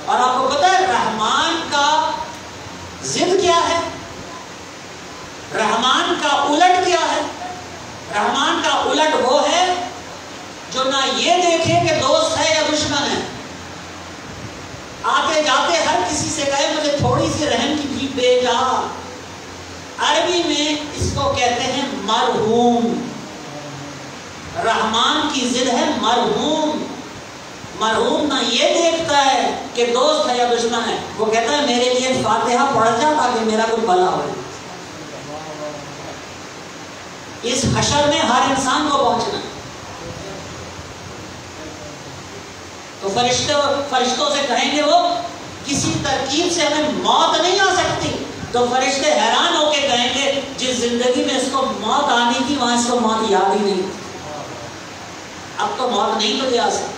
اور آپ کو پتا ہے رحمان کا ضد کیا ہے؟ رحمان کا الٹ کیا ہے؟ رحمان کا الٹ وہ ہے جو نہ یہ دیکھے کہ دوست ہے یا دشمن ہے، آتے جاتے ہر کسی سے کہے مجھے تھوڑی سی رحم کی بھی دے جا. عربی میں اس کو کہتے ہیں مرحوم. رحمان کی ضد ہے مرحوم. مرحوم نہ یہ دیکھتا ہے کہ دوست ہے یا دشمن ہے، وہ کہتا ہے میرے لیے فاتحہ پڑھ جا تاکہ میرا کوئی بھلا ہو. اس حشر میں ہر انسان کو پہنچنا. تو فرشتوں سے کہیں گے وہ کسی ترکیب سے ہمیں موت نہیں آ سکتی. تو فرشتے حیران ہو کے کہیں گے جس زندگی میں اس کو موت آنی تھی وہاں اس کو موت یاد ہی نہیں. اب تو موت نہیں تو آ سکتی.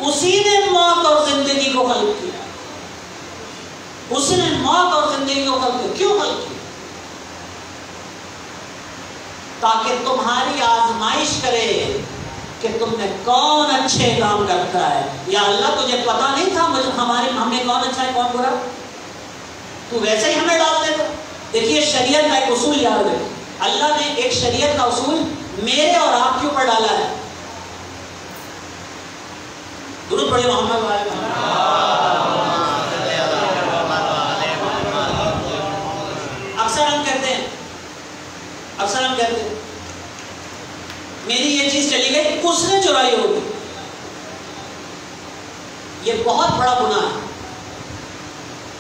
اسی نے موت اور زندگی کو خلق کیا. اسی نے موت اور زندگی کو خلق کیا. کیوں خلق کیا؟ تاکہ تمہاری آزمائش کرے کہ تم میں کون اچھے کام کرتا ہے. یا اللہ تجھے پتا نہیں تھا ہم میں کون اچھا ہے کون برا؟ تو ویسے ہی ہمیں ڈال دیتا. دیکھیے شریعت کا ایک اصول یاد ہے. اللہ نے ایک شریعت کا اصول میرے اور آپ کے اوپر ڈالا ہے. درود پڑھیے محمد وعلیہ اکثر ہم کہتے ہیں میری یہ چیز چلی گئی، اس نے چرائی ہوگی. یہ بہت بڑا گناہ ہے،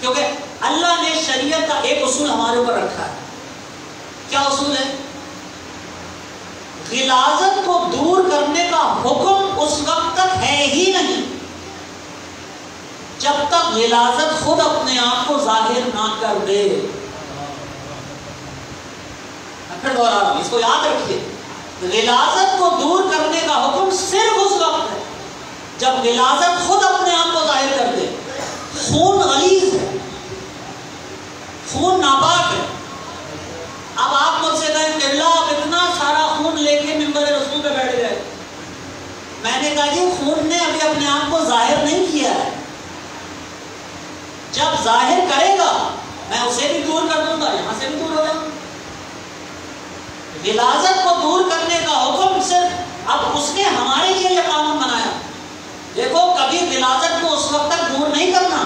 کیونکہ اللہ نے شریعت کا ایک اصول ہمارے اوپر رکھا ہے. کیا اصول ہے؟ غلاظت کو دور کرنے کا حکم اس وقت تک ہے ہی نہیں جب تک غلاظت خود اپنے آپ کو ظاہر نہ کر دے. پھر دوہرا رہا ہوں، اس کو یاد رکھیے، غلاظت کو دور کرنے کا حکم صرف اس وقت ہے جب غلاظت خود اپنے آپ کو ظاہر کر دے. خون غلیظ ہے، خون ناپاک ہے. اب آپ مجھ سے کہیں کہ اللہ آپ اتنا سارا خون لے کے منبر رسول پہ بیٹھ گئے. میں نے کہا یہ خون نے ابھی اپنے آپ کو ظاہر نہیں کیا ہے، جب ظاہر کرے گا میں اسے بھی دور کر دوں گا، یہاں سے بھی دور ہو جاؤں گا. غلاظت کو دور کرنے کا حکم صرف اب اس نے ہمارے لیے یہ قانون بنایا. دیکھو کبھی غلاظت کو اس وقت تک دور نہیں کرنا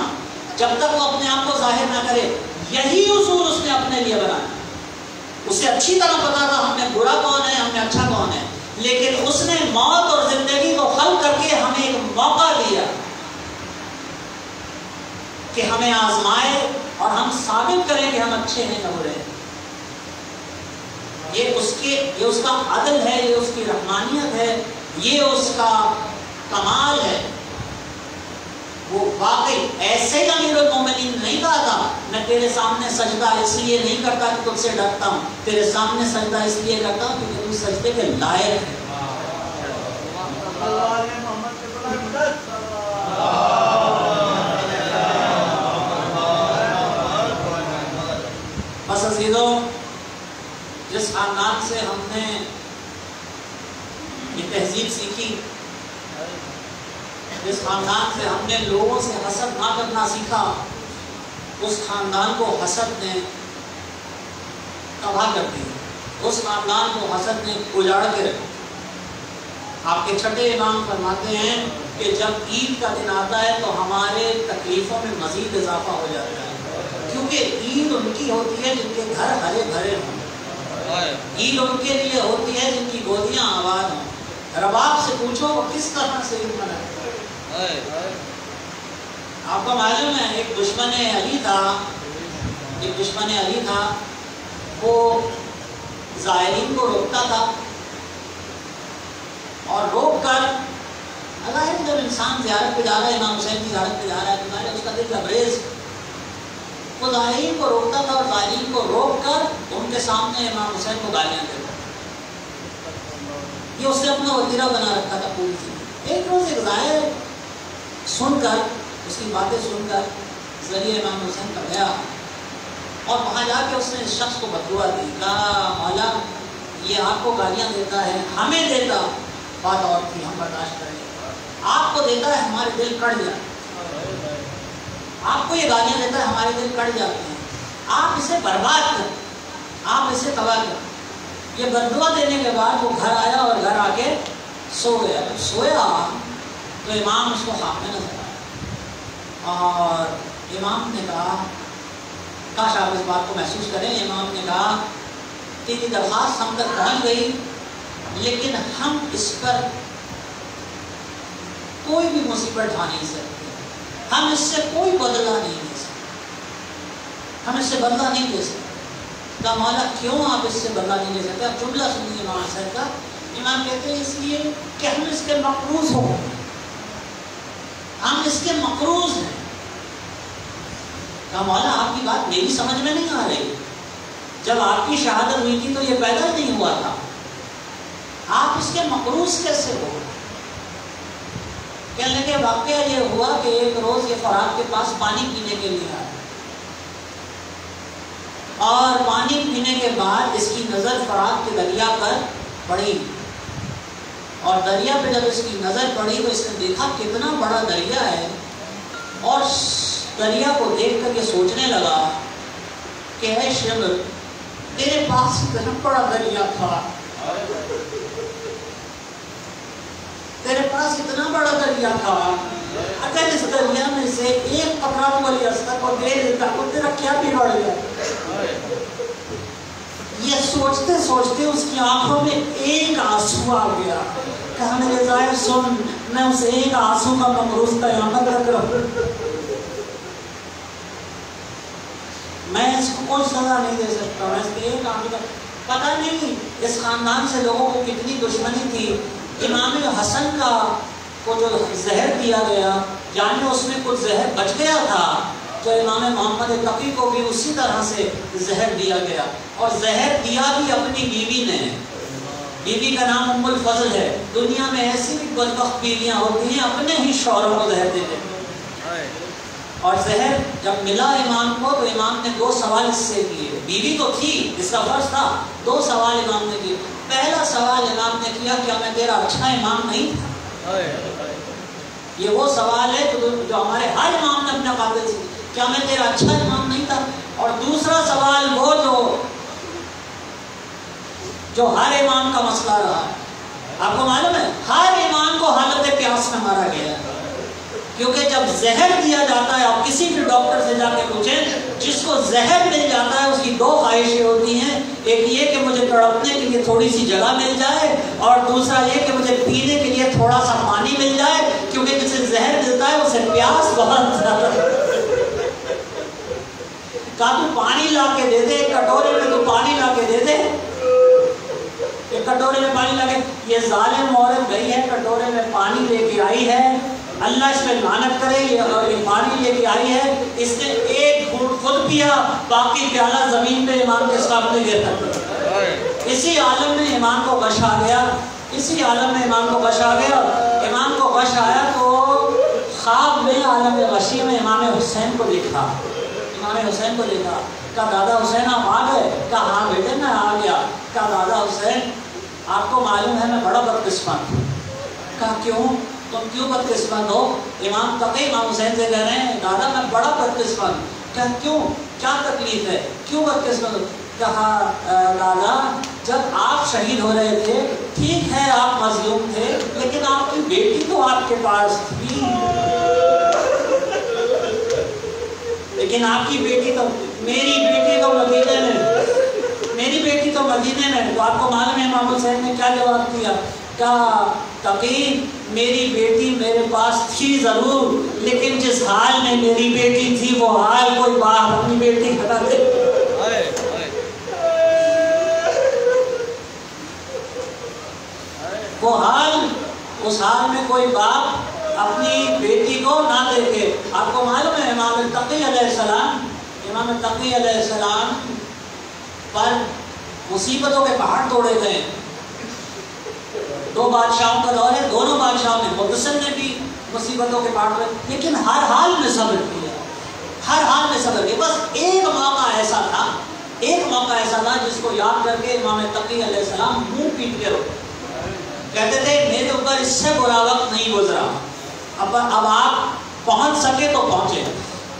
جب تک وہ اپنے آپ کو ظاہر نہ کرے. یہی اصول اس نے اپنے لیے بنایا. اسے اچھی طرح پتا تھا ہم میں برا کون ہے، ہم میں اچھا کون ہے، لیکن اس نے موت اور زندگی کو خلق کر کے ہمیں ایک موقع دیا کہ ہمیں آزمائے اور ہم ثابت کریں کہ ہم اچھے ہیں یا برے ہیں. یہ اس کا عدل ہے، یہ اس کی رحمانیت ہے، یہ اس کا کمال ہے. وہ واقعی ایسے ہی امیر المومنین نہیں کہا تھا میں تیرے سامنے سجدہ اس لیے نہیں کرتا کہ تجھ سے ڈرتا ہوں، تیرے سامنے سجدہ اس لیے کرتا ہوں کیونکہ تو سجدے کے لائق ہے. بس عزیزوں، جس خاندان سے ہم نے یہ تہذیب سیکھی، جس خاندان سے ہم نے لوگوں سے حسد نہ کرنا سیکھا، اس خاندان کو حسد نے تباہ کر دی، اس خاندان کو حسد نے اجاڑ کے رکھا. آپ کے چھٹے امام فرماتے ہیں کہ جب عید کا دن آتا ہے تو ہمارے تکلیفوں میں مزید اضافہ ہو جاتا ہے، کیونکہ عید ان کی ہوتی ہے جن کے گھر ہرے بھرے ہوں، عید ان کے لیے ہوتی ہے جن کی گودیاں آباد ہوں. رباب سے پوچھو وہ کس طرح سے عید مناتے. آپ کو معلوم ہے ایک دشمن علی تھا، وہ زائرین کو روکتا تھا اور روک کر اگر جب انسان زیارت پہ جا رہا ہے، امام حسین کی زیارت پہ جا رہا ہے تو ظاہر اس کا دل لبریز، وہ زائرین کو روکتا تھا اور زائرین کو روک کر ان کے سامنے امام حسین کو گالیاں دیتا. یہ اس نے اپنا وتیرہ بنا رکھا تھا پوری زندگی. ایک روز ایک زائر سن کر، اس کی باتیں سن کر ذریعہ امام حسین کا گیا اور وہاں جا کے اس نے اس شخص کو بددعا دی. کہا مولا یہ آپ کو گالیاں دیتا ہے، ہمیں دیتا بات اور تھی، ہم برداشت کریں، آپ کو دیتا ہے ہمارے دل کٹ جاتے ہیں، آپ کو یہ گالیاں دیتا ہے ہمارے دل کٹ جاتے ہیں، آپ اسے برباد کریں، آپ اسے تباہ کریں. یہ بددعا دینے کے بعد وہ گھر آیا اور گھر آ کے سو گیا. جب سویا تو امام اس کو خواب میں نظر آیا اور امام نے کہا کاش آپ اس بات کو محسوس کریں. امام نے کہا تیری درخواست ہم تک پہنچ گئی لیکن ہم اس پر کوئی بھی مصیبت ڈھا نہیں سکتے، ہم اس سے کوئی بدلہ نہیں لے سکتے، ہم اس سے بدلہ نہیں لے سکتے. کہا مولا کیوں آپ اس سے بدلہ نہیں لے سکتے؟ آپ جملہ سنیے امام حسین کا. امام کہتے ہیں اس لیے کہ ہم اس کے مقروض ہوں، ہم اس کے مقروض ہیں. کہا مولا آپ کی بات میری سمجھ میں نہیں آ رہی، جب آپ کی شہادت ہوئی تھی تو یہ پیدا نہیں ہوا تھا، آپ اس کے مقروض کیسے ہو؟ کہنے لگے واقعہ یہ ہوا کہ ایک روز یہ فرات کے پاس پانی پینے کے لیے آیا اور پانی پینے کے بعد اس کی نظر فرات کے دریا پر پڑی اور دریا پہ جب اس کی نظر پڑی تو اس نے دیکھا کتنا بڑا دریا ہے اور دریا کو دیکھ کر یہ سوچنے لگا کہ اے شمر تیرے پاس اتنا بڑا دریا تھا، تیرے پاس اتنا بڑا دریا تھا، اگر اس دریا میں سے ایک قطرہ والی اصغر کو دے دیتا تو تیرا کیا بگڑ گیا؟ یہ سوچتے سوچتے اس کی آنکھوں میں ایک آنسو آ گیا. کہا میرے ظاہر سن، میں اس ایک آنسو کا مقروض قیامت رکھ رہا ہوں، میں اس کو کوئی سزا نہیں دے سکتا. میں اس کے ایک آنسو کا پتہ نہیں اس خاندان سے لوگوں کو کتنی دشمنی تھی. امام حسن کا کو جو زہر دیا گیا یعنی اس میں کچھ زہر بچ گیا تھا، تو امام محمد تقی کو بھی اسی طرح سے زہر دیا گیا، اور زہر دیا بھی اپنی بیوی نے۔ بیوی کا نام ام الفضل ہے۔ دنیا میں ایسی بھی بدبخت بیویاں ہوتی ہیں اپنے ہی شوہروں کو زہر دیتے ہیں۔ اور زہر جب ملا امام کو تو امام نے 2 سوال اس سے کیے، بیوی تو تھی، اس کا فرض تھا، 2 سوال امام نے کیے۔ پہلا سوال امام نے کیا، کیا میں تیرا اچھا امام نہیں تھا؟ یہ وہ سوال ہے جو ہمارے ہر امام نے اپنے قابل سے، کیا میں تیرا اچھا امام نہیں تھا؟ اور دوسرا سوال وہ جو ہر امام کا مسئلہ رہا ہے، آپ کو معلوم ہے ہر امام کو حالت پیاس میں مارا گیا ہے، کیونکہ جب زہر دیا جاتا ہے، آپ کسی بھی ڈاکٹر سے جا کے پوچھیں، جس کو زہر مل جاتا ہے اس کی 2 خواہشیں ہوتی ہیں، ایک یہ کہ مجھے تڑپنے کے لیے تھوڑی سی جگہ مل جائے، اور دوسرا یہ کہ مجھے پینے کے لیے تھوڑا سا پانی مل جائے، کیونکہ جسے زہر ملتا ہے اسے پیاس بہت زیادہ ہے۔ کہا تو پانی لا کے دے دے، ایک کٹورے میں تو پانی لا کے دے دے، ایک کٹورے میں پانی لا کے، یہ ظالم عورت گئی ہے کٹورے میں پانی لے کے آئی ہے، اللہ اس پہ لعنت کرے، یہ پانی لے کے آئی ہے، اس نے ایک گھونٹ خود پیا، باقی پیالہ زمین پہ امام کے سامنے گرا۔ اسی عالم میں امام کو غش آ گیا، اسی عالم میں امام کو غش آ گیا۔ امام کو غش آیا تو خواب میں عالم غشی میں امام حسین کو دیکھا، امام حسین کو دیکھا، کہا دادا حسین آپ آ گئے؟ کہا ہاں بیٹے میں آ گیا۔ کہا دادا حسین آپ کو معلوم ہے میں بڑا بدقسمت ہوں۔ کہا کیوں؟ تم کیوں بدقسمت ہو؟ امام تقی امام حسین سے کہہ رہے ہیں دادا میں بڑا بدقسمت ہوں۔ کہا کیوں؟ کیا تکلیف ہے؟ کیوں بدقسمت ہو؟ کہا دادا جب آپ شہید ہو رہے تھے ٹھیک ہے آپ مظلوم تھے، لیکن آپ کی بیٹی تو آپ کے پاس تھی، لیکن آپ کی بیٹی تو، میری بیٹی تو مدینے میں، میری بیٹی تو مدینے میں۔ تو آپ کو معلوم ہے امام حسین نے کیا جواب دیا؟ کہا تقی میری بیٹی میرے پاس تھی ضرور، لیکن جس حال میں میری بیٹی تھی وہ حال کوئی باپ اپنی بیٹی ہٹا دے۔ وہ حال، اس حال میں کوئی باپ اپنی بیٹی کو نہ دیکھے۔ آپ کو معلوم ہے امام تقی علیہ السلام، امام تقی علیہ السلام پر مصیبتوں کے پہاڑ توڑے گئے۔ 2 بادشاہوں کا دور ہے، دونوں بادشاہوں نے، مدثر نے بھی مصیبتوں کے پہاڑ توڑے، لیکن ہر حال میں صبر کیا، ہر حال میں صبر کیا۔ بس ایک موقع ایسا تھا، ایک موقع ایسا تھا جس کو یاد کر کے امام تقی علیہ السلام منہ پیٹ کے روتے، کہتے تھے میرے اوپر اس سے برا وقت نہیں گزرا، اب آپ پہنچ سکے تو پہنچے۔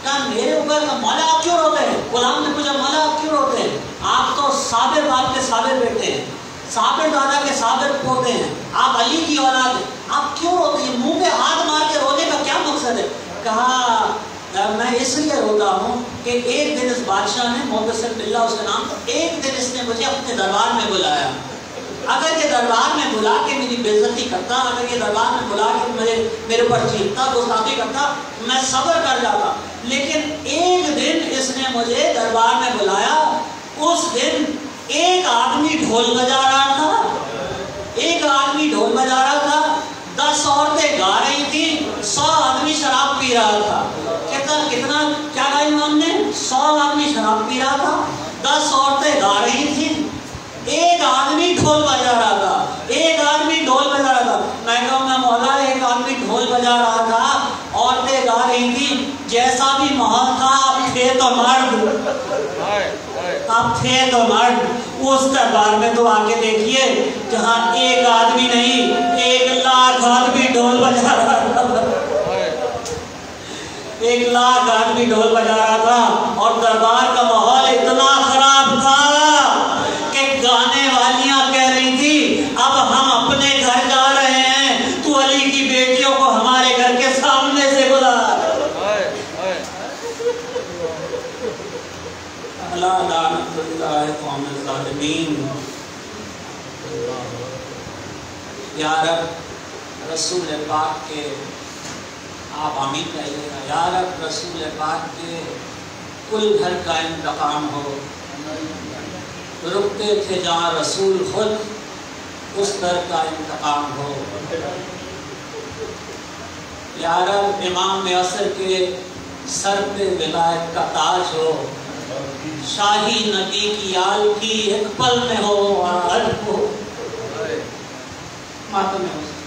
کہا میرے اوپر مولا آپ کیوں روتے ہیں؟ غلام نے پوچھا مولا آپ کیوں روتے ہیں؟ آپ تو صابر باپ کے صابر بیٹے ہیں، صابر دادا کے صابر پوتے ہیں، آپ علی کی اولاد ہیں، آپ کیوں روتے ہیں؟ منہ پہ ہاتھ مار کے رونے کا کیا مقصد ہے؟ کہا میں اس لیے روتا ہوں کہ ایک دن اس بادشاہ نے، مدثر باللہ اس کا نام، ایک دن اس نے مجھے اپنے دربار میں بلایا، اگر یہ دربار میں بلا کے میری بے عزتی کرتا، اگر یہ دربار میں بلا کے میرے اوپر چیختا، گستاخی کرتا، میں صبر کر جاتا، لیکن ایک دن اس نے مجھے دربار میں بلایا، اس دن ایک آدمی ڈھول بجا رہا تھا، ایک آدمی ڈھول بجا رہا تھا، 10 عورتیں گا رہی تھیں، 100 آدمی شراب پی رہا تھا۔ کتنا کیا کہا امام نے؟ 100 آدمی شراب پی رہا تھا، 10 عورتیں گا رہی تھیں، ایک آدمی ڈھول بجا رہا تھا، ایک آدمی ڈھول بجا رہا تھا۔ میں کہوں گا مولا ایک آدمی ڈھول بجا رہا تھا، عورتیں گا رہی تھیں، جیسا بھی ماحول تھا آپ تھے تو مرد، آپ تھے تو مرد۔ اس دربار میں تو آ کے دیکھیے جہاں ایک آدمی نہیں 1,00,000 آدمی ڈھول بجا رہا تھا، 1,00,000 آدمی ڈھول بجا رہا تھا، اور دربار کا ماحول اتنا خراب تھا کہ گانے والیاں کہہ رہی تھی اب ہم اپنے گھر جا رہے ہیں، تو علی کی بیٹیوں کو ہمارے گھر کے سامنے سے بلا۔ اللہ لعنت اللہ قوم الظالمین۔ یا رب رسول پاک کے، آپ آمین کہیے گا، یا رب رسول پاک کے کل گھر کا انتقام ہو، رکتے تھے جہاں رسول خود، اس در کا انتقام ہو۔ یا رب امام عصر کے سر پہ ولایت کا تاج ہو، شاہی نبی کی آل کی ایک پل میں ہو اور عرب ہو، ماتم حسین